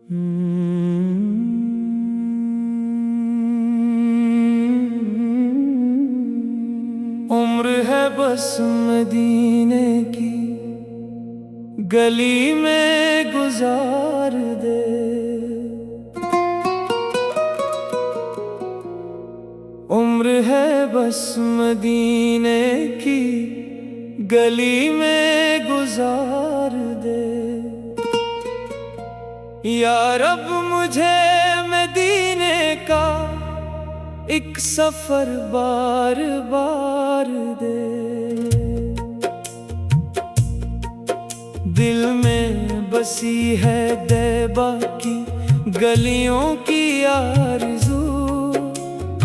उम्र है बस मदीने की गली में गुजार दे। उम्र है बस मदीने की गली में गुजार दे। या रब मुझे मदीने का एक सफर बार बार दे। दिल में बसी है दैबा की गलियों की आरज़ू।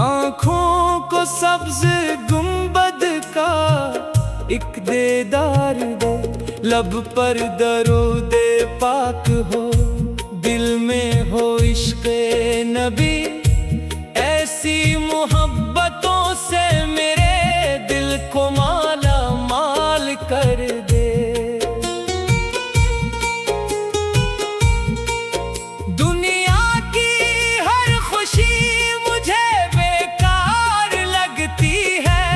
आँखों को सब्ज़ गुंबद का एक दीदार दे। लब पर दरूदे पाक हो, दिल में हो इश्क़े नबी। ऐसी मोहब्बतों से मेरे दिल को माला माल कर दे। दुनिया की हर खुशी मुझे बेकार लगती है,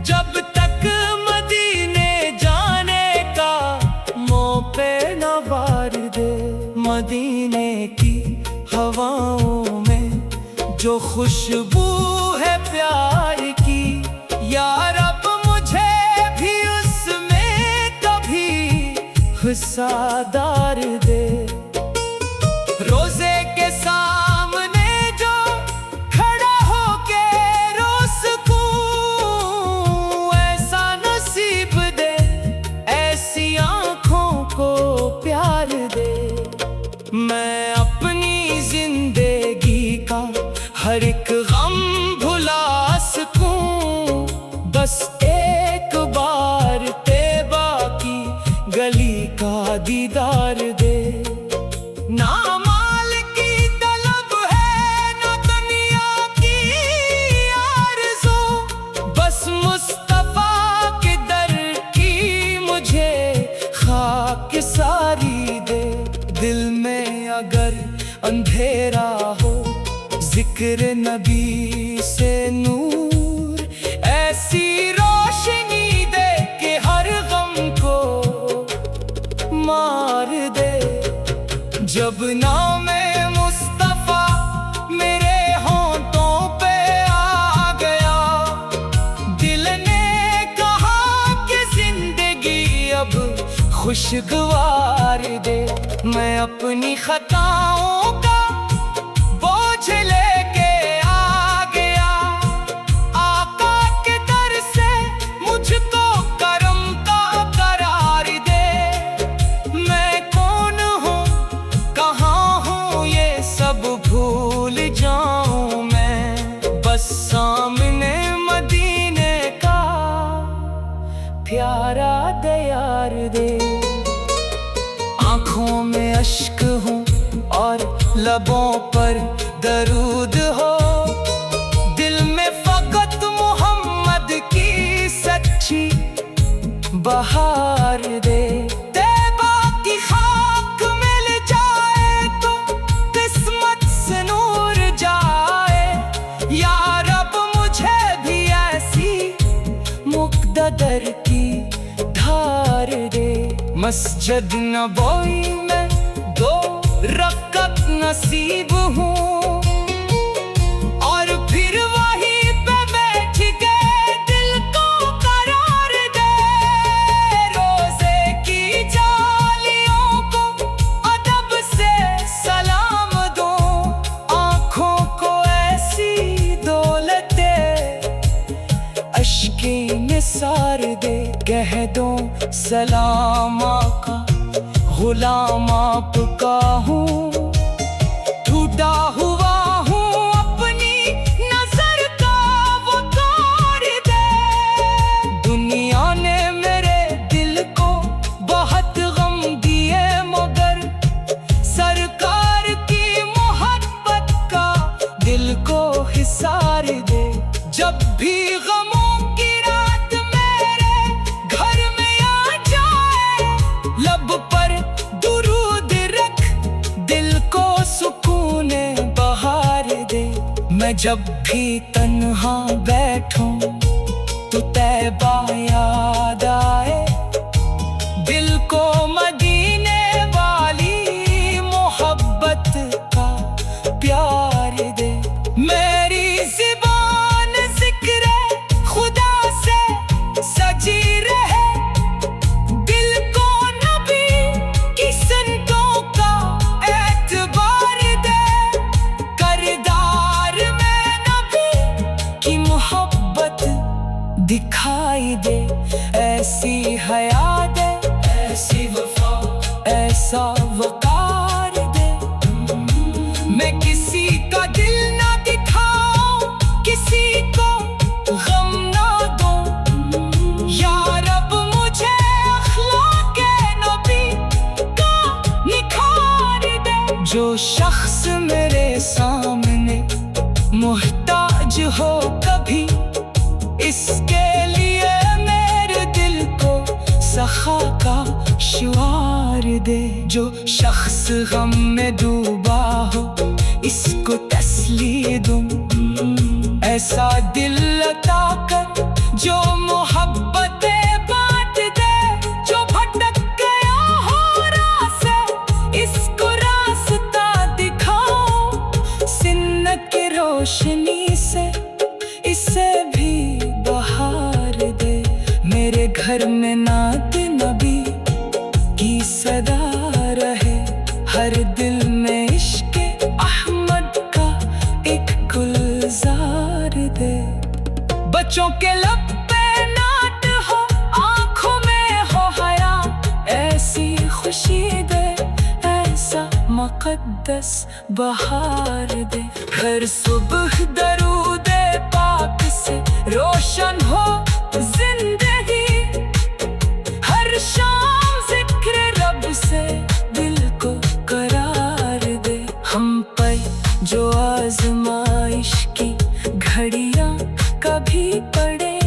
जब तक मदीने जाने का मुँह पे न वार दे। मदीने की हवाओं में जो खुशबू है प्यार की, या रब मुझे भी उसमें कभी हिस्सादार दे। रोज़े के सामने जो खड़ा होके रोज़ को ऐसा नसीब दे। ऐसी आँखों को प्यार दे। मैं अपनी जिंदगी का हर एक गम भुला सकूं, बस एक बार तैबा की गली का दीदार दे। ना माल की तलब है ना दुनिया की आरज़ू, बस मुस्तफा के दर की मुझे खाकिसारी दे। दिल में अगर अंधेरा हो, जिक्र नबी से नूर ऐसी रोशनी दे के हर गम को मार दे। जब नामे मुस्तफा मेरे होंठों पे आ गया, दिल ने कहा कि जिंदगी अब खुशगवार दे। मैं अपनी खताओं का बोझ लेके आ गया, आका के दर से मुझको करम का करार दे। मैं कौन हूँ कहाँ हूँ ये सब भूल जाऊँ मैं, बस सामने मदीने का प्यारा दयार दे। आँखों में अश्क हूँ और लबों पर दरूद हो, दिल में फकत मोहम्मद की सच्ची बहार दे। तैबा की खाक मिल जाए तो किस्मत से नूर जाए। या रब मुझे भी ऐसी मुक़द्दर की धार दे। मस्जिद नबवी में 2 रकअत नसीब हूँ, और फिर वहीं पे बैठ के दिल को करार दे। रोज़े की जालियों को अदब से सलाम दो, आँखों को ऐसी दौलते अश्के निसार दे। कह दो सलाम आका, गुलाम आपका हूँ, टूटा हुआ हूँ अपनी नजर का वो तोड़ दे। दुनिया ने मेरे दिल को बहुत गम दिए, मगर सरकार की मोहब्बत का दिल को हिसार दे। जब भी गमों की रात मेरे घर में आ जाए, लब पर दुरूद रख दिल मैं जब भी तन्हा बैठूं तो तैबा याद आए, दिल को मदीने वाली मोहब्बत का प्यार दे। मेरी ज़ुबान ज़िक्र खुदा से सजी रहे, दिल को नबी की सुन्नतों का एतबार दे। करदार में नबी की मोहब्बत दिखाई दे, ऐसी हया दे, ऐसी वफा, ऐसा वकार दे। मैं किसी का दिल ना दिखाऊं, किसी को गम ना दूं। या रब मुझे अखलाक़े नबी का निखार दे। जो शख्स मेरे सामने मोहताज हो कभी, इसके लिए मेरे दिल को सखा का शुआर दे। जो शख्स गम में डूबा हो, इसको तसल्ली दूं। ऐसा दिल अता कर जो मोहब्बतें बांट दे। जो भटक गया हो राह से, इसको रास्ता दिखाओ। सिन्नत की रोशनी से इसे भी बहार दे। मेरे घर में नात नबी की सदा रहे, हर दिल में इश्क़ अहमद का एक गुलजार दे। बच्चों के लब पे नात हो, आँखों में हो हया, ऐसी खुशी दे, ऐसा मुक़द्दस बहार दे। हर सुबह दरूद पाक से रोशन हो जिंदगी, हर शाम जिक्र रब से दिल को करार दे। हम पर जो आज़माइश की घड़ियां कभी पड़े,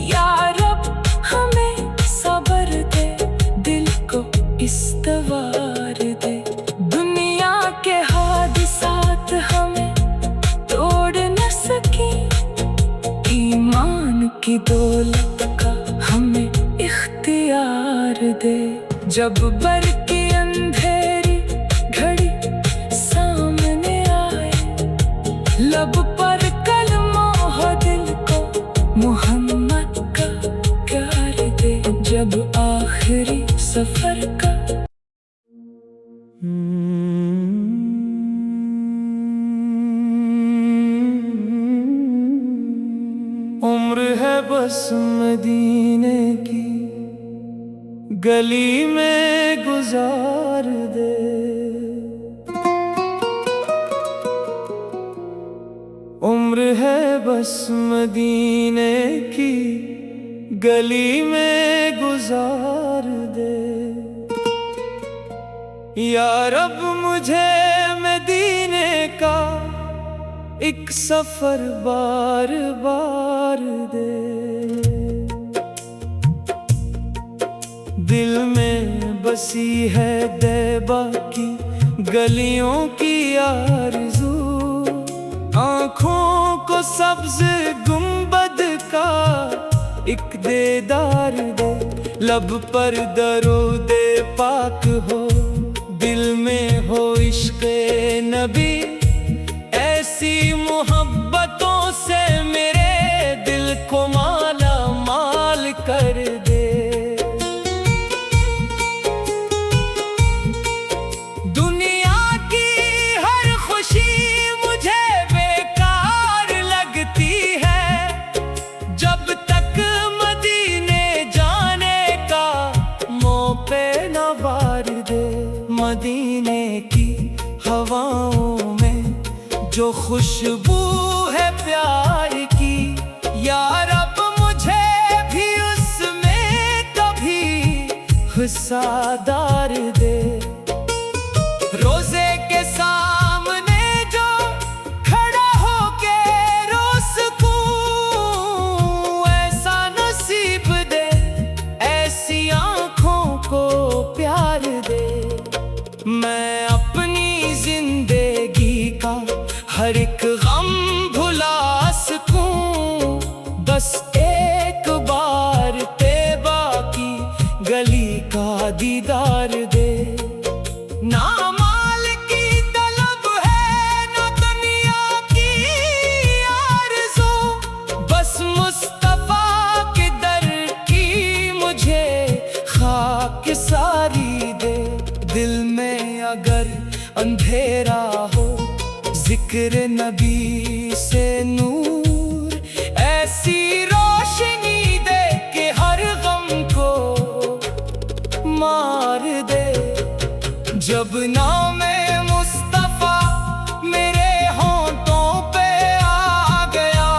या रब हमें सब्र दे, दिल को इस्तवार दे। दुनिया के हादिसात हमें तोड़ न सकी, ईमान की दौलत का हमें इख्तियार दे। जब बरकी अंधेरी घड़ी सामने आए, लब पर कलमा हो, दिल को मोहम्मद का प्यार दे। जब आखिरी सफर का उम्र है बस मदीने की गली में गुजार दे। उम्र है बस मदीने की गली में गुजार दे। या रब मुझे मदीने का एक सफर बार बार दे। दिल में बसी है दैबा की गलियों की आरज़ू, आँखों को सब्ज़ गुंबद का एक दीदार दे। लब पर दरूद पाक हो, दिल में हो इश्क़े नबी, ऐसी मोहब्बतों से मेरे दिल को माला माल कर दे। दुनिया की हर खुशी मुझे बेकार लगती है, जब तक मदीने जाने का मौके न वार दे। मदीने की हवाओं में जो खुशबू है प्यार की, या रब मुझे भी उसमें कभी हिस्सादार दे। रोज़े के सामने जो खड़ा होके रोज़ को ऐसा नसीब दे, ऐसी आँखों को प्यार दे। मैं अपनी जिंदगी का हर एक दिल में अगर अंधेरा हो, जिक्र नबी से नूर ऐसी रोशनी दे के हर गम को मार दे। जब नाम मुस्तफा मेरे होंठों पे आ गया,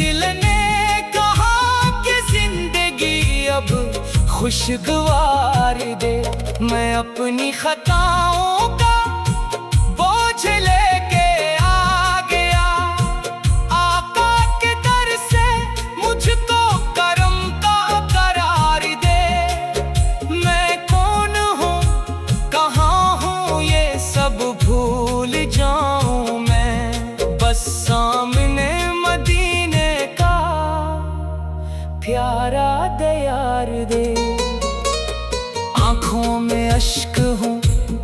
दिल ने कहा कि जिंदगी अब खुशगवार दे। मैं अपनी खताओं का बोझ लेके आ गया, आका के दर से मुझको करम का करार दे। मैं कौन हूँ, कहाँ हूँ, ये सब भूल जाऊं मैं, बस सामने मदीने का प्यारा दयार दे। आँखों में अश्क हूँ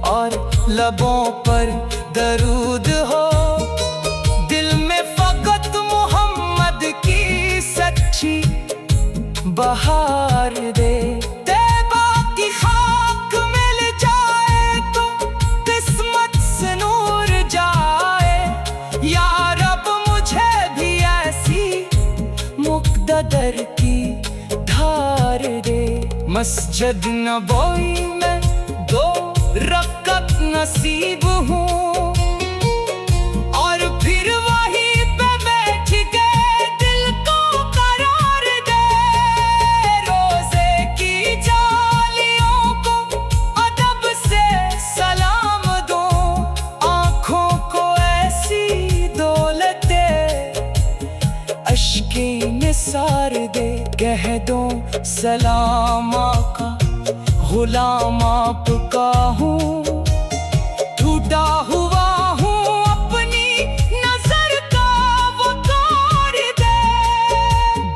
और लबों पर दरूद हो, दिल में फकत मोहम्मद की सच्ची बहार दे। तैबा की खाक मिल जाए तो किस्मत से नूर जाए, या रब मुझे भी ऐसी मुक़द्दर की धार दे। मस्जिद नबवी में 2 रकअत नसीब हूँ, और फिर वहीं पे बैठ के दिल को करार दे। रोजे की जालियों को अदब से सलाम दो, आँखों को ऐसी दौलत दे अश्के निसार दे। कह दो सलाम आका, गुलाम आपका हूँ, टूटा हुआ हूँ, अपनी नजर का वकार दे।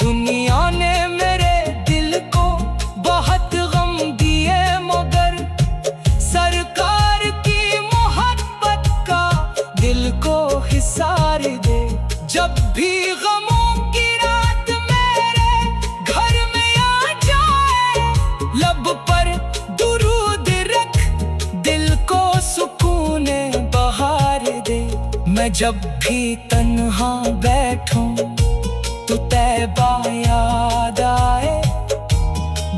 दुनिया ने मेरे दिल को बहुत गम दिए, मगर सरकार की मोहब्बत का दिल को हिसार दे। जब भी गमों की रात मेरे घर में आ जाए, लब पर दुरूद रख, दिल को सुकून बहार दे। मैं जब भी तन्हा बैठूं तो तैबा याद आए,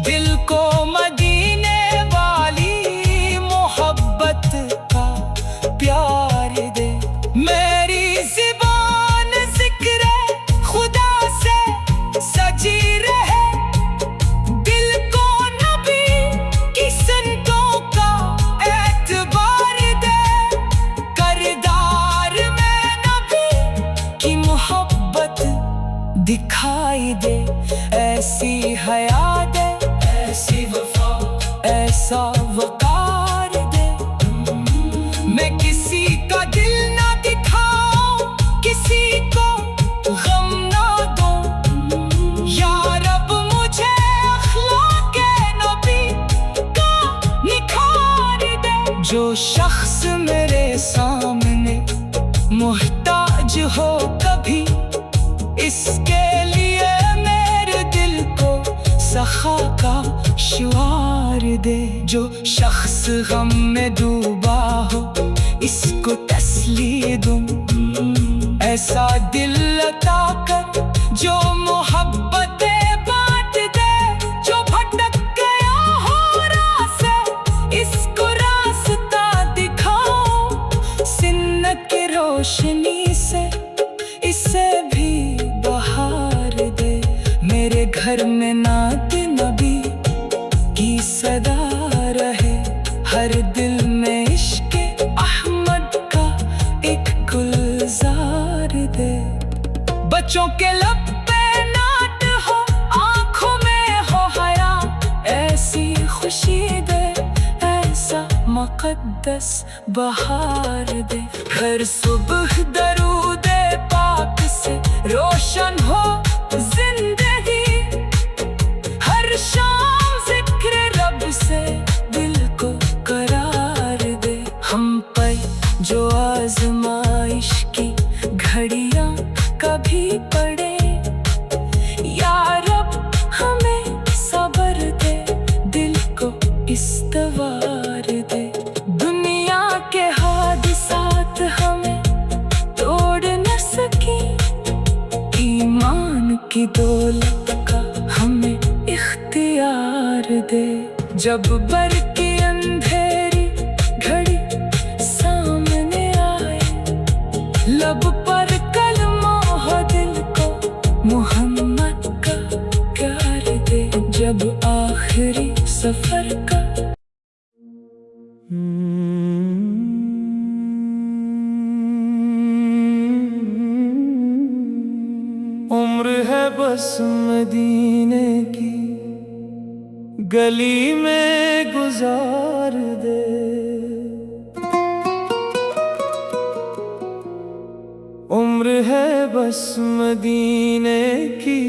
दिल को मदीने वाली मोहब्बत का प्यार दे। मेरी ज़ुबान ज़िक्र खुदा से सजी रहे, दिल को नबी की सुन्नतों का एतबार दे। करदार में नबी की मोहब्बत दिखाई दे, ऐसी हया दे, ऐसी वफा, ऐसा वकार दे। मैं किसी का दिल ना दिखाऊं, किसी को गम ना दूं, या रब मुझे अखलाक़े नबी का निखार दे। जो शख्स मेरे सामने मुहताज हो कभी, इसके लिए मेरे दिल को सखा का शुआर दे। जो शख्स गम में डूबा हो, इसको तसल्ली दूं, ऐसा दिल अता कर जो मोहब्बतें बांट दे। जो भटक गया हो राह से, इसको रास्ता दिखाओ, सिन्नत की रोशनी से इसे भी बहार दे। मेरे घर में नात नबी की सदा रहे, हर दिल में इश्क़े अहमद का एक गुलजार दे। बच्चों के लब पे नात हो, आँखों में हो हया, ऐसी खुशी दे, ऐसा मुक़द्दस बहार दे। हर सुबह दरूद पाक से रोशन हो जिंदगी, हर शाम जिक्र रब से दिल को करार दे। हम पर जो आज़माइश की घड़ियाँ कभी पड़े, या रब हमें सब्र दे, दिल को इस्तवार की दौलत का हमें इख्तियार दे। जब बरकी अंधेरी घड़ी सामने आए, लब पर कलमा हो दिल को मोहम्मद का प्यार दे। जब आखिरी सफर का उम्र है बस मदीने की गली में गुजार दे। उम्र है बस मदीने की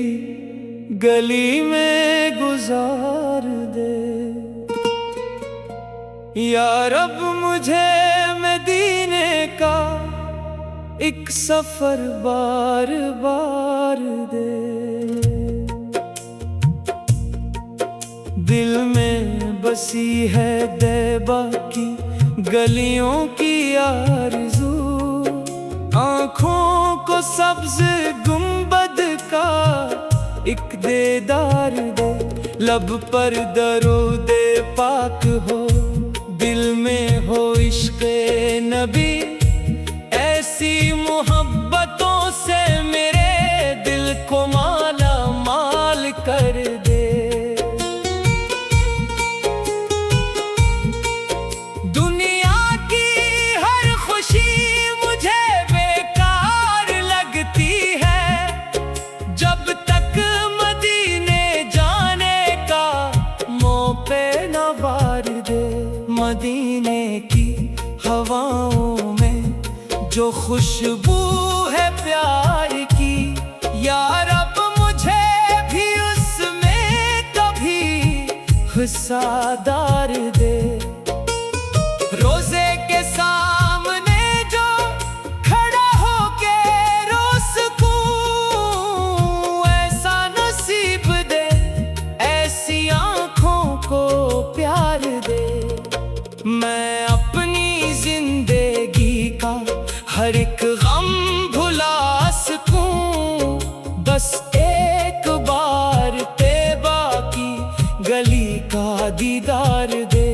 गली में गुजार दे। या रब मुझे मदीने का एक सफर बार बार दे। दिल में बसी है दैबा की गलियों की आरज़ू, आँखों को सब्ज गुंबद का एक दीदार दे। लब पर दरूदे पाक हो, दिल में हो इश्क़े नबी, ऐसी मोहब्बतों से मेरे दिल को माला माल कर दे। दुनिया की हर खुशी मुझे बेकार लगती है, जब तक मदीने जाने का मुँह पे न वार दे। मदीने की हवाओं में जो खुशबू है प्यार की, या रब मुझे भी उसमें कभी हिस्सादार दे। रोजे के सामने जो खड़ा होके रोज़ ऐसा नसीब दे, ऐसी आँखों को प्यार दे। मैं अपनी जिंदगी का हर एक गम भुला सकूं, बस एक बार तैबा की गली का दीदार दे।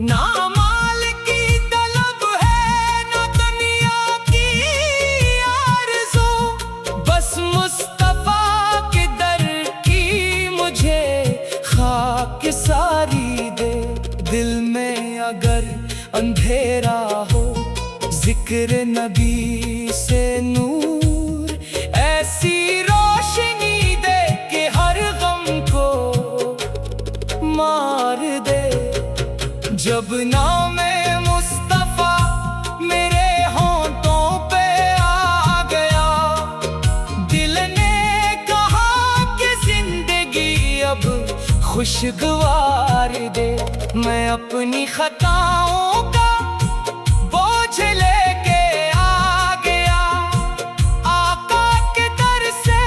ना माल की तलब है ना दुनिया की आरज़ू, बस मुस्तफा के दर की मुझे खाक सारी दे। दिल में अगर अंधेरा हो, जिक्र नबी से नूर ऐसी रोशनी दे के हर गम को मार दे। जब नामे मुस्तफा मेरे होंठों पे आ गया, दिल ने कहा कि जिंदगी अब खुशगवार दे। मैं अपनी खताओं का बोझ लेके आ गया, आका के दर से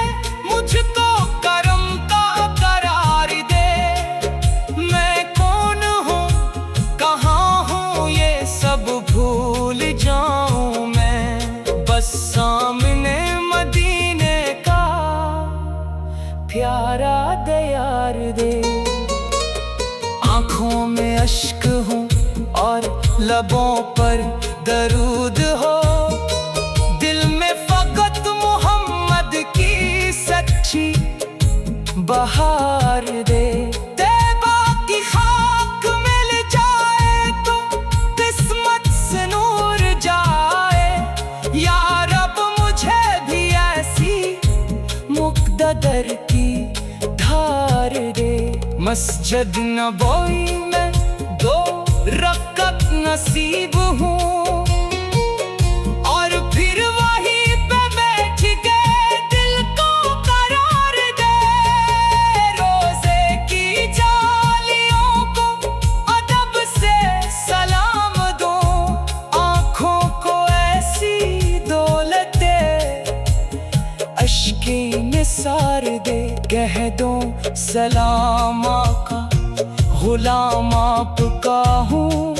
मुझको करम का करार दे। मैं कौन हूँ कहाँ हूँ ये सब भूल जाऊँ मैं, बस सामने मदीने का प्यारा दयार दे। आँखों में अश्क हूँ और लबों पर दरूद हो, दिल में फकत मोहम्मद की सच्ची बहार दे। तैबा की खाक मिल जाए तो किस्मत से नूर जाए, या रब मुझे भी ऐसी मुक़द्दर की धार दे। मस्जिद नबवी में 2 रकअत नसीब हूँ, और फिर वहीं पे बैठ के दिल को करार दे। रोजे की जालियों को अदब से सलाम दो, आँखों को ऐसी दौलते अश्के निसार दे। कह दो सलाम आका, गुलाम आपका हूँ,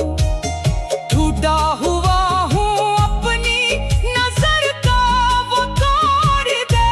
टूटा हुआ हूँ अपनी नजर का वकार दे।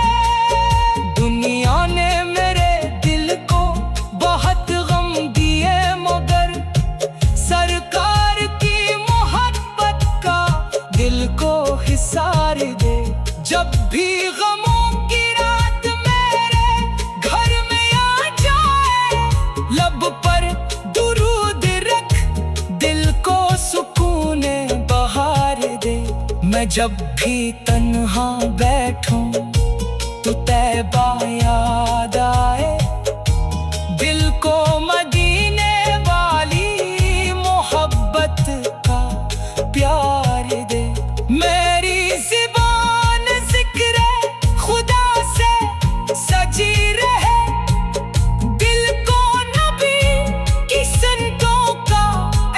मैं जब भी तन्हा बैठूं तो तैबा याद आए, दिल को मदीने वाली मोहब्बत का प्यार दे। मेरी ज़ुबान ज़िक्र खुदा से सजी रहे, दिल को नबी की सुन्नतों का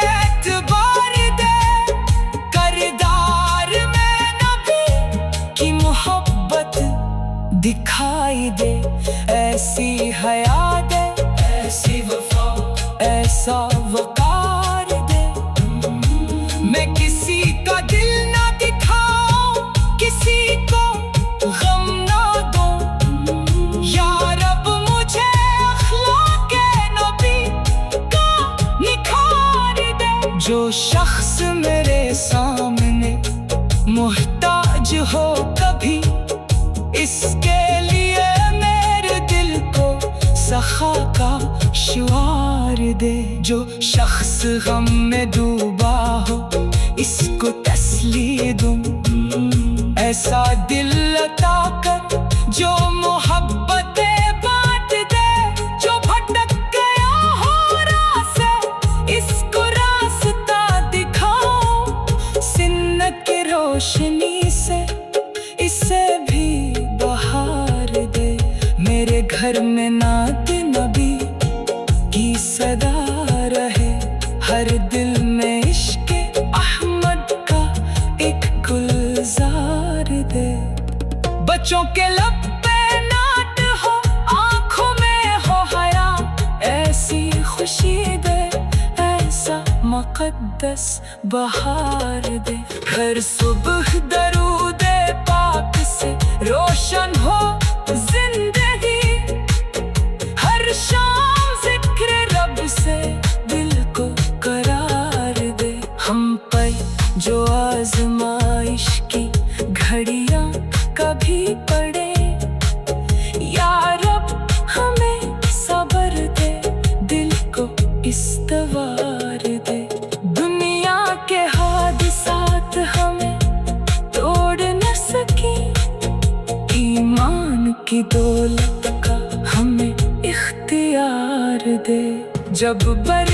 एतबार दे। करदार में नबी की मोहब्बत दिखाई दे, ऐसी हया दे, ऐसी वफा, ऐसा वकार दे। मैं किसी का दिल ना दिखाऊं, किसी को गम ना दूं, या रब मुझे अखलाक़े नबी का निखार दे। जो शख्स मेरे सामने मोहताज हो कभी, इसके लिए मेरे दिल को सखा का शुआर दे। जो शख्स गम में डूबा हो, इसको तसल्ली दूं, ऐसा दिल अता कर जो मोहब्बतें बांट दे। जो भटक गया हो राह से, इसको रास्ता दिखाओ, सिन्नत की रोशनी से इसे भी बहार दे। मेरे घर में नात नबी की सदा रहे, हर दिल में इश्क़ अहमद का एक गुलजार दे। बच्चों के लब पे नात हो, आँखों में हो हया, ऐसी खुशी दे, ऐसा मुक़द्दस बहार दे। हर सुबह दरूद पाक से रोशन हो जिंदगी, हर शाम जिक्र रब से दिल को करार दे। हम पर जो आज़माइश की घड़ियां कभी पड़े, या रब हमें सब्र दे, दिल को इस्तवार दे। दुनिया के हादिसात हमें तोड़ न सकी, ईमान की दौलत का हमें इख्तियार दे। जब बर